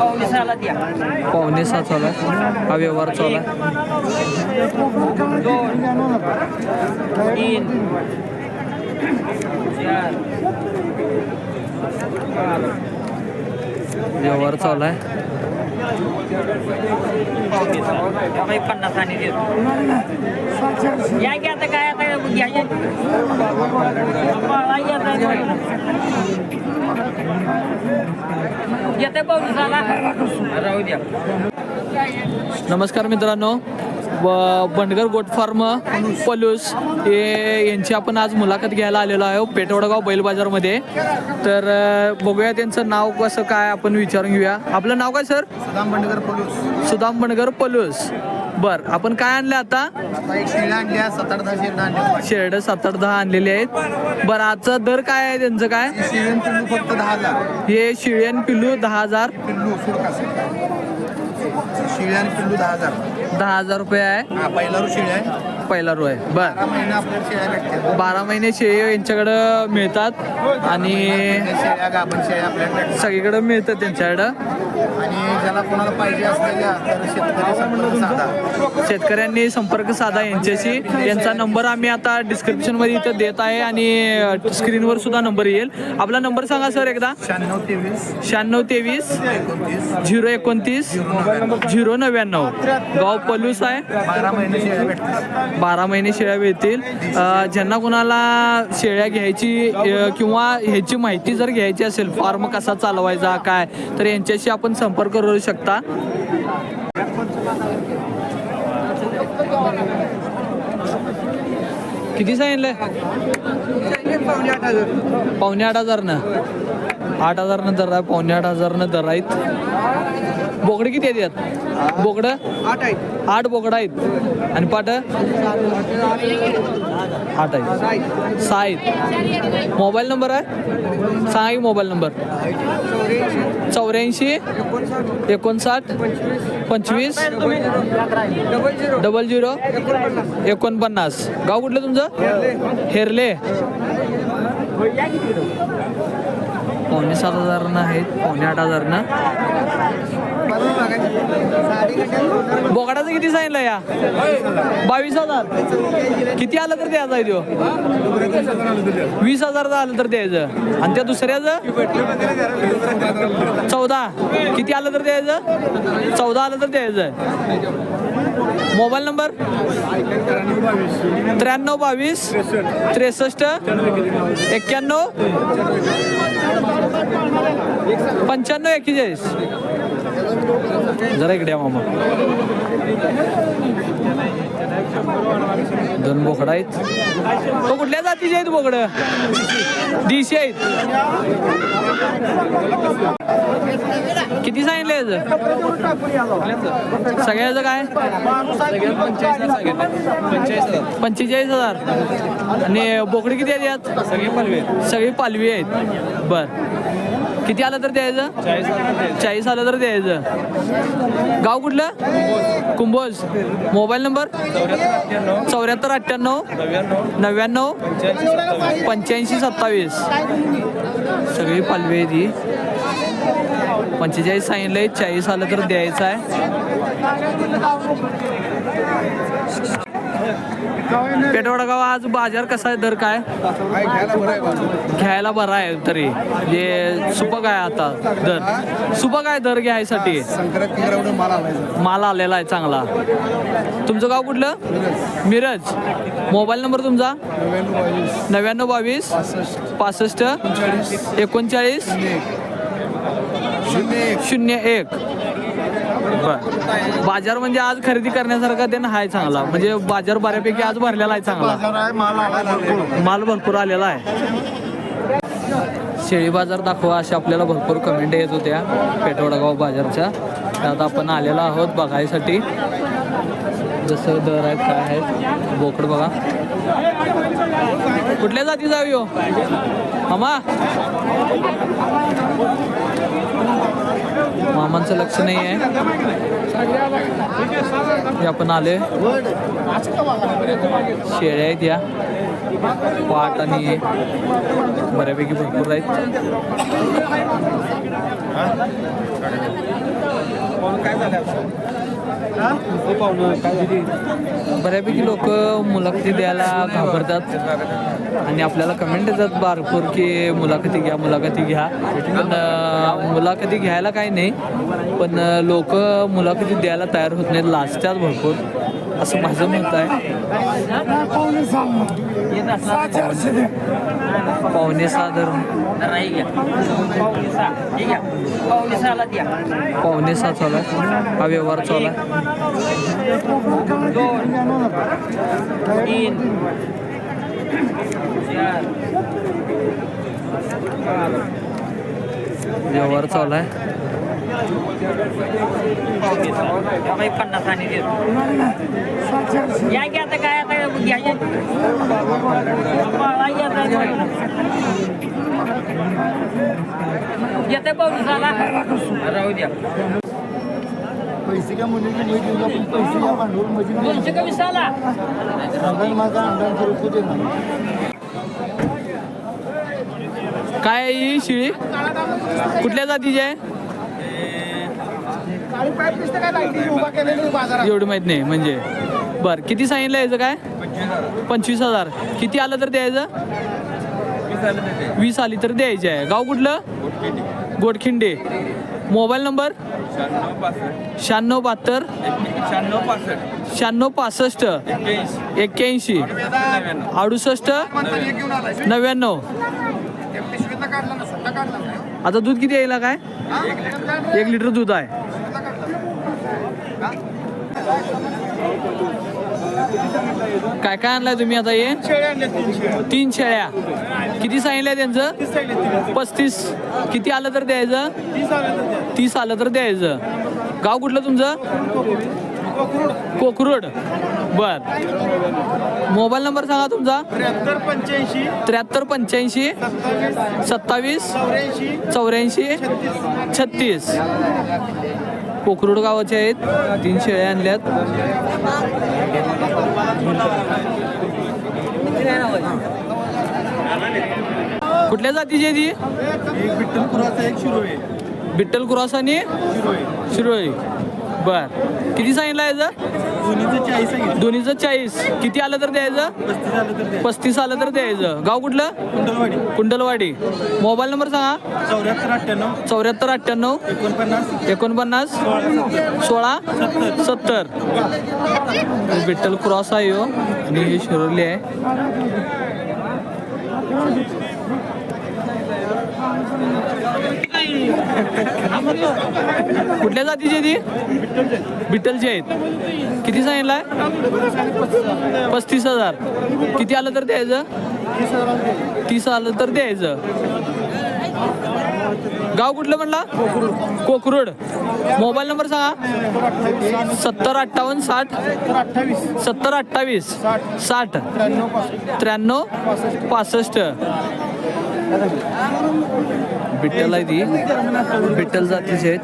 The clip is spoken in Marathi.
पावणे 7 चालू आहे हा व्यवहार चालू आहे. 2 3 4 व्यवहार चालू आहे. 50 आणि देतो या की आता काय आता घ्यायचे येते पाऊसाला राहू द्या. नमस्कार मित्रांनो, बंडगर गोट फार्म पलूस यांची आपण आज मुलाखत घ्यायला आलेलो आहे पेठवडगाव बैल बाजारमध्ये. तर बघूया त्यांचं नाव कसं काय आपण विचारून घेऊया. आपलं नाव काय सर? सुदाम बंडगर पलूस. सुदाम बंडगर पलूस. बर, आपण काय आणलं आता? एक शेळ्या आणल्या 7-8 शेळ्या शेरड 7-8-10 आणलेले आहेत. बरं, आजचा दर काय आहे त्यांचं? काय शिळ्यान पिल्लू फक्त 10,000. हे शिळ्यान पिल्लू 10,000. पिल्लू शिळ्यान पिल्लू 10,000. 10,000 रुपये आहे. हा पहिला रू शेळ्या आहे. पहिला रो आहे. बर, 12 महिने आपल्याला शेळ्या भेटतात. 12 महिने शेळी यांच्याकडं मिळतात आणि शेळ्या गाभण शेळ्या आपल्याला भेटतात. सगळीकडे मिळतात त्यांच्याकडं. आणि ज्याला कोणाला पाहिजे असलेल्या तर शेतकरी संपर्क साधा. शेतकऱ्यांनी संपर्क साधा यांच्याशी. यांचा नंबर आम्ही आता डिस्क्रिप्शन मध्ये इथं देत आहे आणि स्क्रीनवर सुद्धा नंबर येईल. आपला नंबर सांगा सर एकदा. 9623 029 029 गाव पलूस आहे. 12 महिने शेळ्या भेटतात. 12 महिने शेळ्या मिळतील. ज्यांना कोणाला शेळ्या घ्यायची किंवा ह्याची माहिती जर घ्यायची असेल, फार्म कसा चालवायचा काय, तर यांच्याशी आपण संपर्क करू शकता. किती सांगितलंय? पावणे 8,000 8,000 दर आहे. पावणे 8,000 दर आहेत. बोकडे किती आहेत यात? बोकडं 8 बोकडं आहेत. आणि पाट 8 आहेत. 6 आहेत. मोबाईल नंबर आहे? सांगा की मोबाईल नंबर. 84 59 25 00 49. गाव कुठलं तुमचं? हेरले. पावणे 7,000 आहेत. पावणे 8,000. बोकडाचं किती सांगितलं या? 22,000. किती आलं तर द्यायचं आहे तो? 20,000 आलं तर द्यायचं. आणि त्या दुसऱ्याचं 14. किती आलं तर द्यायचं? 14 आलं तर द्यायचं. Mobile number 93 22 63 91 95 41. जरा इकडे मामा. 2 बोकडं आहेत. तो कुठल्या जातीचे आहेत बोकडं? देशी आहेत. किती सांगितलं याचं? सगळ्याचं काय? 45,000. आणि बोकडी किती आहेत यात? सगळी पालवी आहेत. बर, किती आलं तर द्यायचं? 40 आलं तर द्यायचं. गाव कुठलं? कुंभोज. Mobile number 74 98 99 85 27. सगळी पालवी आहे ती. 45 सांगितलंय. 40 आलं तर द्यायचं आहे. पेठवडगाव आज बाजार कसा आहे? दर काय? घ्यायला बरा आहे तरी. जे सुपक आहे आता दर. सुपक आहे दर घ्यायसाठी. माल आलेला आहे चांगला. तुमचं गाव कुठलं? मिरज. मोबाईल नंबर तुमचा? 99 22 65 39 01. बर, बाजार म्हणजे आज खरेदी करण्यासारखा ते आहे चांगला. म्हणजे बाजार बऱ्यापैकी आज भरलेला आहे चांगला. माल भरपूर आलेला आहे. शेळी बाजार दाखवा अशा आपल्याला भरपूर कमेंट येत होत्या पेठवडगाव बाजारच्या. त्यात आपण आलेलो आहोत बघायसाठी. जसं दर आहेत काय आहेत. बोकड बघा. कुठल्या जाती जावी हो मामा? मामांचं लक्ष नाही आहे. आपण आले. शेळ्या आहेत या. पाट आणि बऱ्यापैकी भरपूर आहेत. बऱ्यापैकी लोक मुलाखती द्यायला घाबरतात आणि आपल्याला कमेंट येतात भरपूर की मुलाखती घ्या. पण मुलाखती घ्यायला काही नाही, पण लोक मुलाखती द्यायला तयार होत नाहीत, लाजतात भरपूर असं माझं मत आहे. 5.6 दर पावणे 6 चालू आहे हा व्यवहार चालू आहे. 2 3 4 व्यवहार चालू आहे. 50 आणि देतो. या की आता काय आता घ्यायचे येते पाऊसाला राहू द्या. पैसे का मुलीची नाही देऊ आपण पैसे या भांडवल मध्ये 220 आला. माझा अंदाज रुपये देणार. काय आहे ही शिळी कुठल्या जातीची आहे एवढं माहित नाही म्हणजे. बर किती सांगितलं याचं काय 25,000. किती आलं तर द्यायचं 20 आली तर द्यायचे आहे. गाव कुठलं गोडखिंडे. Mobile number 9672 9665 81 68 99. आता दूध किती यायला काय 1 लिटर दूध आहे. काय काय आणलाय तुम्ही आता हे 3 शेळ्या. किती सांगितलंय त्यांचं 35. किती आलं तर द्यायचं 30 आलं तर द्यायचं. गाव कुठलं तुमचं कोकरूड. बर मोबाईल नंबर सांगा तुमचा 7385 27 84 36. कोकरूड गावाचे आहेत. 3 शेळ्या आणल्यात. कुठल्या जातीची आहे ती बिट्टल क्रॉस आणि शिरोळी. बर किती सांगितलं याचं दोन्हीचं 40. किती आलं तर द्यायचं 35 आलं तर द्यायचं. गाव कुठलं कुंडलवाडी. मोबाईल नंबर सांगा 7498 49 16 70. बिट्टल क्रॉस आहे हो आणि हे शिरोली आहे. कुठल्या जातीची ती बिट्टलची आहेत. किती सांगितलंय 35,000. किती आलं तर द्यायचं 30 आलं तर द्यायचं. गाव कुठलं म्हणला कोकरूड. मोबाईल नंबर सांगा 7058 60 7028 60 93 65. बिट्टल आहे ती बिट्टल जातीची आहेत.